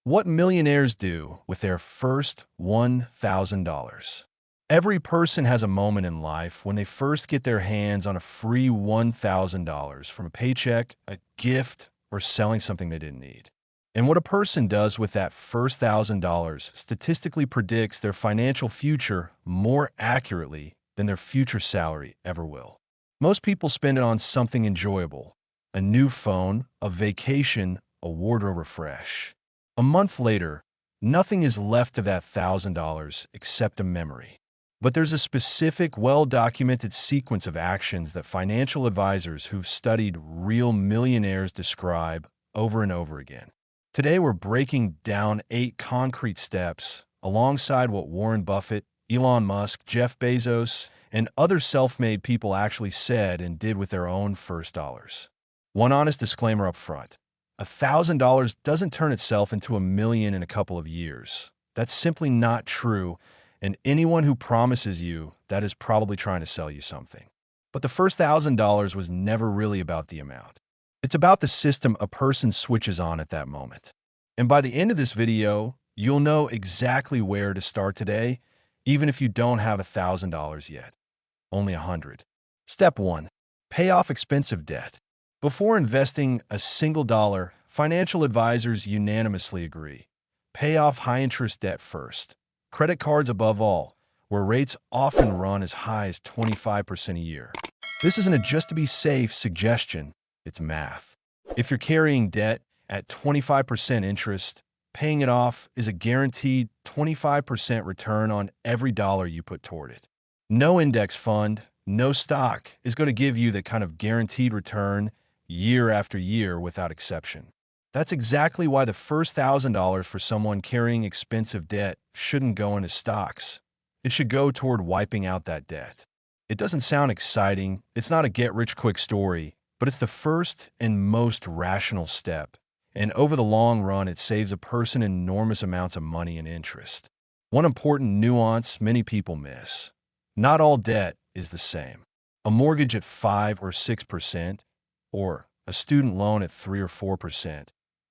What millionaires do with their first $1,000. Every person has a moment in life when they first get their hands on a free $1,000 from a paycheck, a gift, or selling something they didn't need. And what a person does with that first $1,000 statistically predicts their financial future more accurately than their future salary ever will. Most people spend it on something enjoyable: a new phone, a vacation, a wardrobe refresh. A month later, nothing is left of that $1,000 except a memory. But there's a specific, well-documented sequence of actions that financial advisors who've studied real millionaires describe over and over again. Today, we're breaking down 8 concrete steps alongside what Warren Buffett, Elon Musk, Jeff Bezos, and other self-made people actually said and did with their own first dollars. One honest disclaimer up front: $1,000 doesn't turn itself into $1 million in a couple of years. That's simply not true, and anyone who promises you that is probably trying to sell you something. But the first $1,000 was never really about the amount. It's about the system a person switches on at that moment. And by the end of this video, you'll know exactly where to start today, even if you don't have $1,000 yet. Only 100. Step 1. Pay off expensive debt. Before investing a single dollar, financial advisors unanimously agree: pay off high-interest debt first. Credit cards above all, where rates often run as high as 25% a year. This isn't a just-to-be-safe suggestion, it's math. If you're carrying debt at 25% interest, paying it off is a guaranteed 25% return on every dollar you put toward it. No index fund, no stock is going to give you that kind of guaranteed return year after year without exception. That's exactly why the first $1,000 for someone carrying expensive debt shouldn't go into stocks. It should go toward wiping out that debt. It doesn't sound exciting, it's not a get-rich-quick story, but it's the first and most rational step. And over the long run, it saves a person enormous amounts of money and interest. One important nuance many people miss: not all debt is the same. A mortgage at 5 or 6%, or a student loan at 3 or 4%,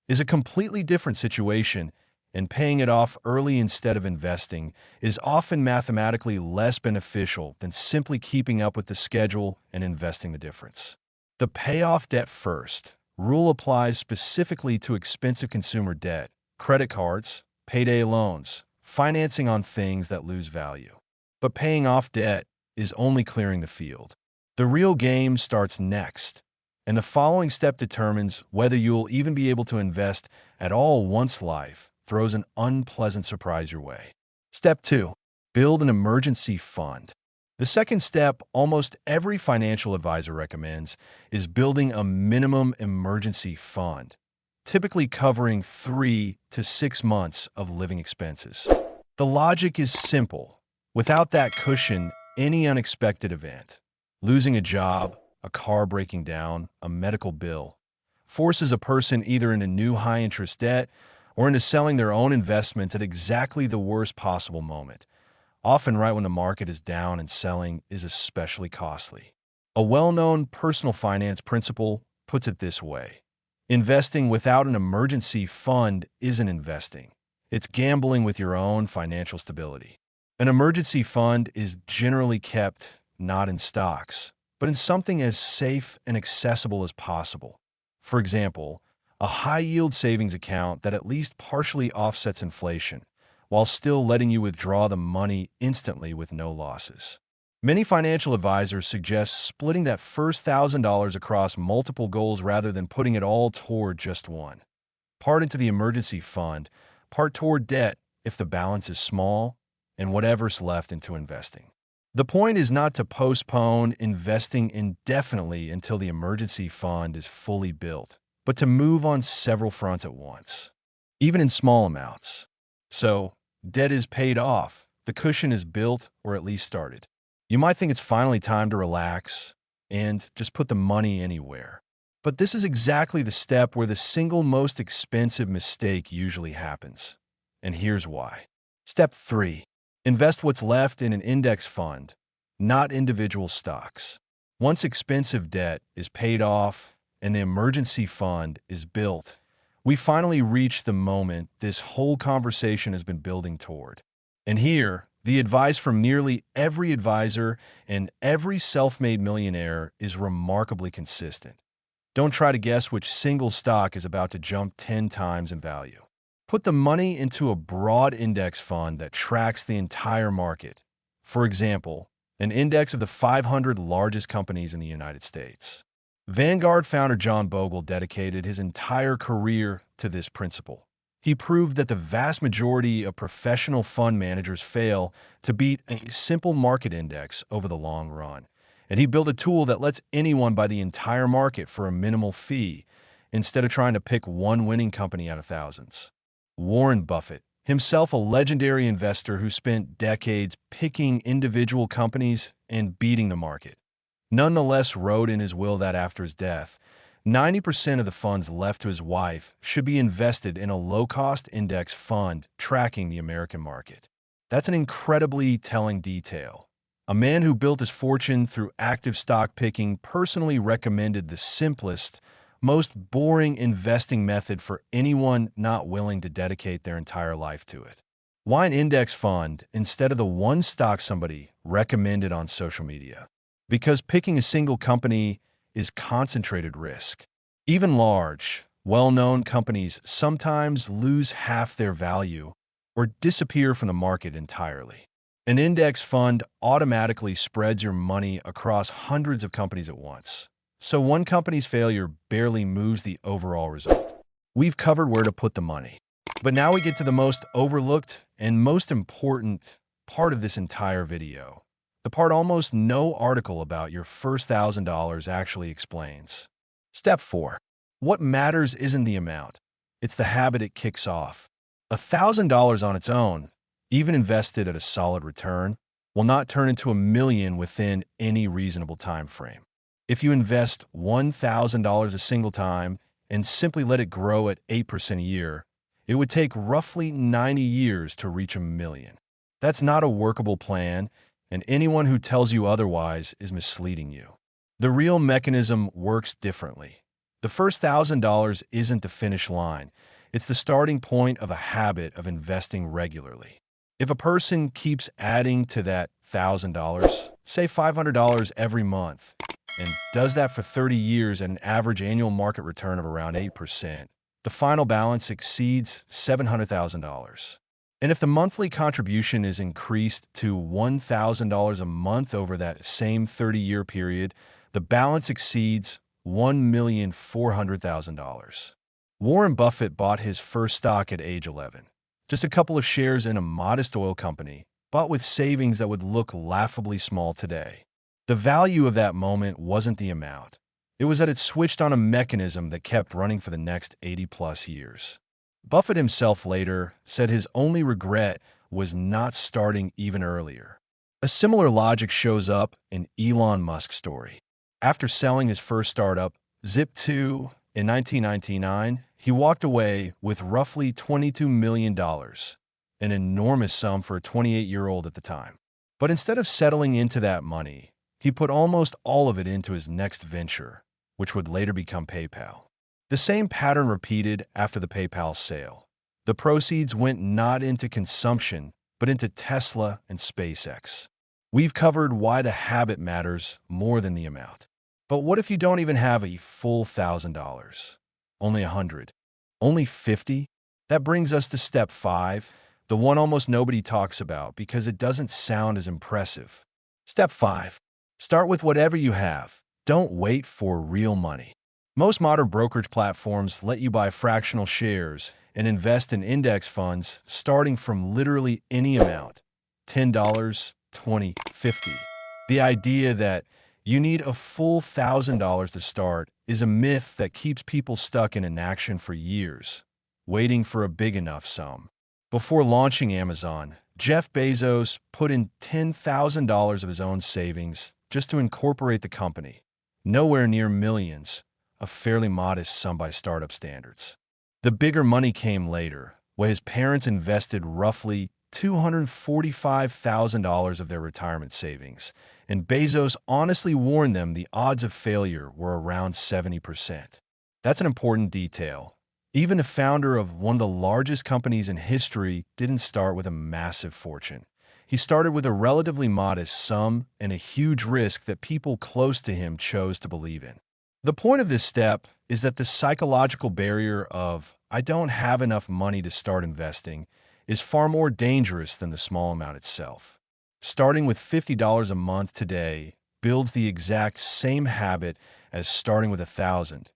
is a completely different situation, and paying it off early instead of investing is often mathematically less beneficial than simply keeping up with the schedule and investing the difference. The pay off debt first rule applies specifically to expensive consumer debt, credit cards, payday loans, financing on things that lose value. But paying off debt is only clearing the field. The real game starts next, and the following step determines whether you'll even be able to invest at all once life throws an unpleasant surprise your way. Step 2. Build an emergency fund. The second step almost every financial advisor recommends is building a minimum emergency fund, typically covering 3 to 6 months of living expenses. The logic is simple. Without that cushion, any unexpected event, losing a job, a car breaking down, a medical bill, forces a person either into new high-interest debt or into selling their own investments at exactly the worst possible moment, often right when the market is down, and selling is especially costly. A well-known personal finance principle puts it this way: investing without an emergency fund isn't investing. It's gambling with your own financial stability. An emergency fund is generally kept not in stocks, but in something as safe and accessible as possible. For example, a high-yield savings account that at least partially offsets inflation, while still letting you withdraw the money instantly with no losses. Many financial advisors suggest splitting that first $1,000 across multiple goals rather than putting it all toward just one. Part into the emergency fund, part toward debt if the balance is small, and whatever's left into investing. The point is not to postpone investing indefinitely until the emergency fund is fully built, but to move on several fronts at once, even in small amounts. So, debt is paid off, the cushion is built or at least started. You might think it's finally time to relax and just put the money anywhere. But this is exactly the step where the single most expensive mistake usually happens. And here's why. Step 3. Invest what's left in an index fund, not individual stocks. Once expensive debt is paid off and the emergency fund is built, We finally reached the moment this whole conversation has been building toward. And here, the advice from nearly every advisor and every self-made millionaire is remarkably consistent. Don't try to guess which single stock is about to jump 10 times in value. Put the money into a broad index fund that tracks the entire market. For example, an index of the 500 largest companies in the United States. Vanguard founder John Bogle dedicated his entire career to this principle. He proved that the vast majority of professional fund managers fail to beat a simple market index over the long run. And he built a tool that lets anyone buy the entire market for a minimal fee instead of trying to pick one winning company out of thousands. Warren Buffett, himself a legendary investor who spent decades picking individual companies and beating the market, nonetheless wrote in his will that after his death, 90% of the funds left to his wife should be invested in a low-cost index fund tracking the American market. That's an incredibly telling detail. A man who built his fortune through active stock picking personally recommended the simplest, most boring investing method for anyone not willing to dedicate their entire life to it. Why an index fund instead of the one stock somebody recommended on social media? Because picking a single company is concentrated risk. Even large, well-known companies sometimes lose half their value or disappear from the market entirely. An index fund automatically spreads your money across hundreds of companies at once, so one company's failure barely moves the overall result. We've covered where to put the money. But now we get to the most overlooked and most important part of this entire video. The part almost no article about your first $1,000 actually explains. Step 4. What matters isn't the amount. It's the habit it kicks off. $1,000 on its own, even invested at a solid return, will not turn into $1 million within any reasonable time frame. If you invest $1,000 a single time and simply let it grow at 8% a year, it would take roughly 90 years to reach $1 million. That's not a workable plan, and anyone who tells you otherwise is misleading you. The real mechanism works differently. The first $1,000 isn't the finish line. It's the starting point of a habit of investing regularly. If a person keeps adding to that $1,000, say $500 every month, and does that for 30 years at an average annual market return of around 8%, the final balance exceeds $700,000. And if the monthly contribution is increased to $1,000 a month over that same 30-year period, the balance exceeds $1,400,000. Warren Buffett bought his first stock at age 11. Just a couple of shares in a modest oil company, bought with savings that would look laughably small today. The value of that moment wasn't the amount. It was that it switched on a mechanism that kept running for the next 80-plus years. Buffett himself later said his only regret was not starting even earlier. A similar logic shows up in Elon Musk's story. After selling his first startup, Zip2, in 1999, he walked away with roughly $22 million, an enormous sum for a 28-year-old at the time. But instead of settling into that money, he put almost all of it into his next venture, which would later become PayPal. The same pattern repeated after the PayPal sale. The proceeds went not into consumption, but into Tesla and SpaceX. We've covered why the habit matters more than the amount. But what if you don't even have a full $1,000? Only 100? Only 50? That brings us to step 5, the one almost nobody talks about because it doesn't sound as impressive. Step 5. Start with whatever you have. Don't wait for real money. Most modern brokerage platforms let you buy fractional shares and invest in index funds starting from literally any amount, $10, $20, $50. The idea that you need a full $1,000 to start is a myth that keeps people stuck in inaction for years, waiting for a big enough sum. Before launching Amazon, Jeff Bezos put in $10,000 of his own savings just to incorporate the company. Nowhere near millions, a fairly modest sum by startup standards. The bigger money came later, where his parents invested roughly $245,000 of their retirement savings, and Bezos honestly warned them the odds of failure were around 70%. That's an important detail. Even the founder of one of the largest companies in history didn't start with a massive fortune. He started with a relatively modest sum and a huge risk that people close to him chose to believe in. The point of this step is that the psychological barrier of, I don't have enough money to start investing, is far more dangerous than the small amount itself. Starting with $50 a month today builds the exact same habit as starting with 1,000,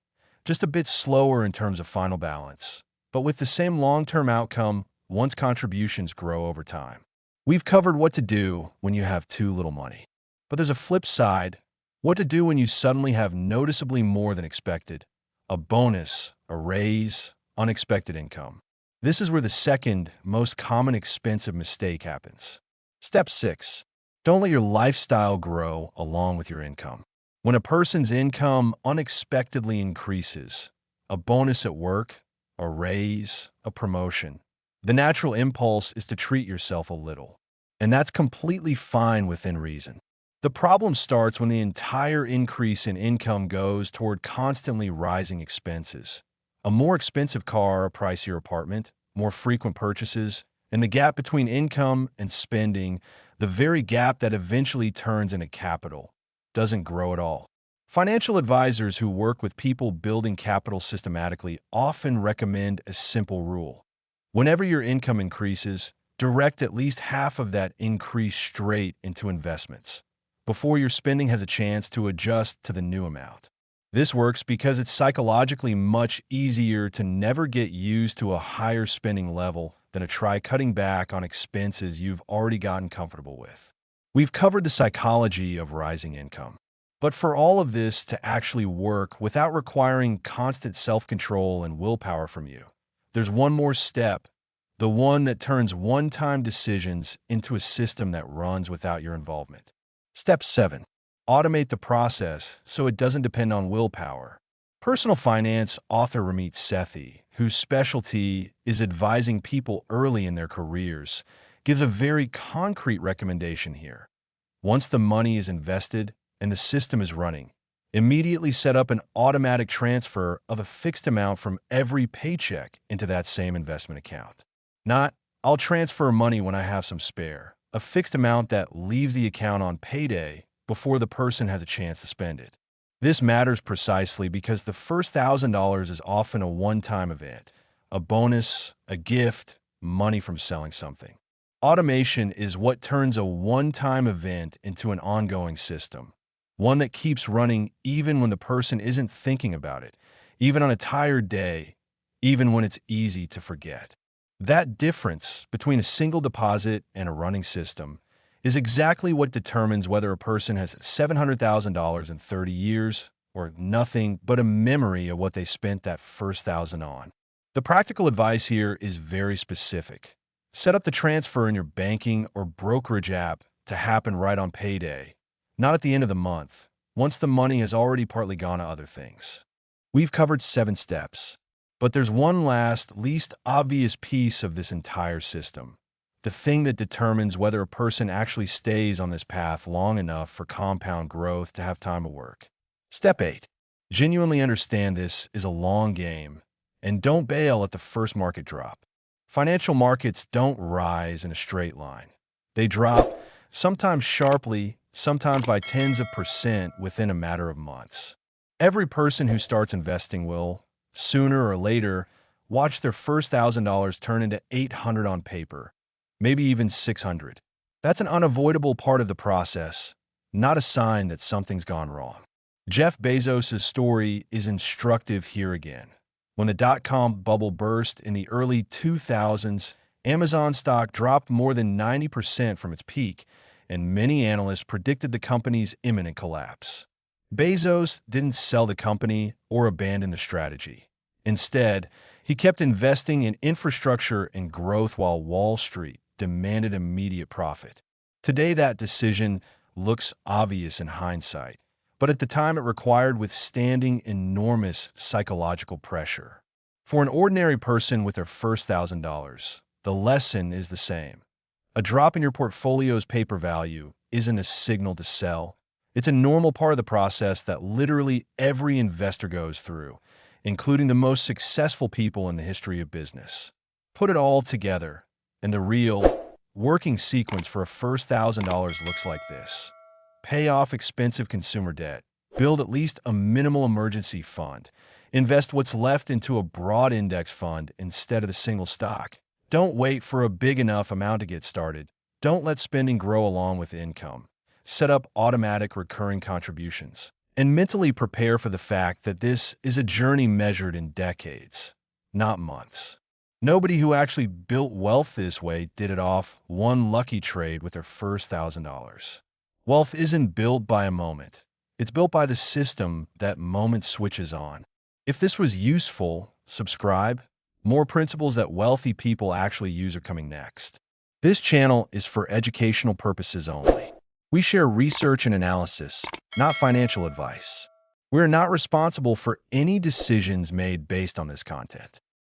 just a bit slower in terms of final balance, but with the same long-term outcome once contributions grow over time. We've covered what to do when you have too little money. But there's a flip side: what to do when you suddenly have noticeably more than expected. A bonus, a raise, unexpected income. This is where the second most common expensive mistake happens. Step 6. Don't let your lifestyle grow along with your income. When a person's income unexpectedly increases, a bonus at work, a raise, a promotion, the natural impulse is to treat yourself a little. And that's completely fine within reason. The problem starts when the entire increase in income goes toward constantly rising expenses. A more expensive car, a pricier apartment, more frequent purchases, and the gap between income and spending, the very gap that eventually turns into capital, doesn't grow at all. Financial advisors who work with people building capital systematically often recommend a simple rule. Whenever your income increases, direct at least half of that increase straight into investments, before your spending has a chance to adjust to the new amount. This works because it's psychologically much easier to never get used to a higher spending level than to try cutting back on expenses you've already gotten comfortable with. We've covered the psychology of rising income. But for all of this to actually work without requiring constant self-control and willpower from you, there's one more step, the one that turns one-time decisions into a system that runs without your involvement. Step 7. Automate the process so it doesn't depend on willpower. Personal finance author Ramit Sethi, whose specialty is advising people early in their careers, gives a very concrete recommendation here. Once the money is invested and the system is running, immediately set up an automatic transfer of a fixed amount from every paycheck into that same investment account. Not, I'll transfer money when I have some spare, a fixed amount that leaves the account on payday before the person has a chance to spend it. This matters precisely because the first $1,000 is often a one-time event, a bonus, a gift, money from selling something. Automation is what turns a one-time event into an ongoing system, one that keeps running even when the person isn't thinking about it, even on a tired day, even when it's easy to forget. That difference between a single deposit and a running system is exactly what determines whether a person has $700,000 in 30 years or nothing but a memory of what they spent that first thousand on. The practical advice here is very specific. Set up the transfer in your banking or brokerage app to happen right on payday, not at the end of the month, once the money has already partly gone to other things. We've covered 7 steps, but there's one last, least obvious piece of this entire system. The thing that determines whether a person actually stays on this path long enough for compound growth to have time to work. Step 8. Genuinely understand this is a long game, and don't bail at the first market drop. Financial markets don't rise in a straight line. They drop, sometimes sharply, sometimes by tens of percent within a matter of months. Every person who starts investing will, sooner or later, watch their first $1,000 turn into $800 on paper, maybe even $600. That's an unavoidable part of the process, not a sign that something's gone wrong. Jeff Bezos' story is instructive here again. When the dot-com bubble burst in the early 2000s, Amazon stock dropped more than 90% from its peak, and many analysts predicted the company's imminent collapse. Bezos didn't sell the company or abandon the strategy. Instead, he kept investing in infrastructure and growth while Wall Street demanded immediate profit. Today, that decision looks obvious in hindsight, but at the time it required withstanding enormous psychological pressure. For an ordinary person with their first $1,000, the lesson is the same. A drop in your portfolio's paper value isn't a signal to sell. It's a normal part of the process that literally every investor goes through. including the most successful people in the history of business. Put it all together, and the real, working sequence for a first $1,000 looks like this. Pay off expensive consumer debt. Build at least a minimal emergency fund. Invest what's left into a broad index fund instead of the single stock. Don't wait for a big enough amount to get started. Don't let spending grow along with income. Set up automatic recurring contributions. And mentally prepare for the fact that this is a journey measured in decades, not months. Nobody who actually built wealth this way did it off one lucky trade with their first $1,000. Wealth isn't built by a moment. It's built by the system that moment switches on. If this was useful, subscribe. More principles that wealthy people actually use are coming next. This channel is for educational purposes only. We share research and analysis, not financial advice. We are not responsible for any decisions made based on this content.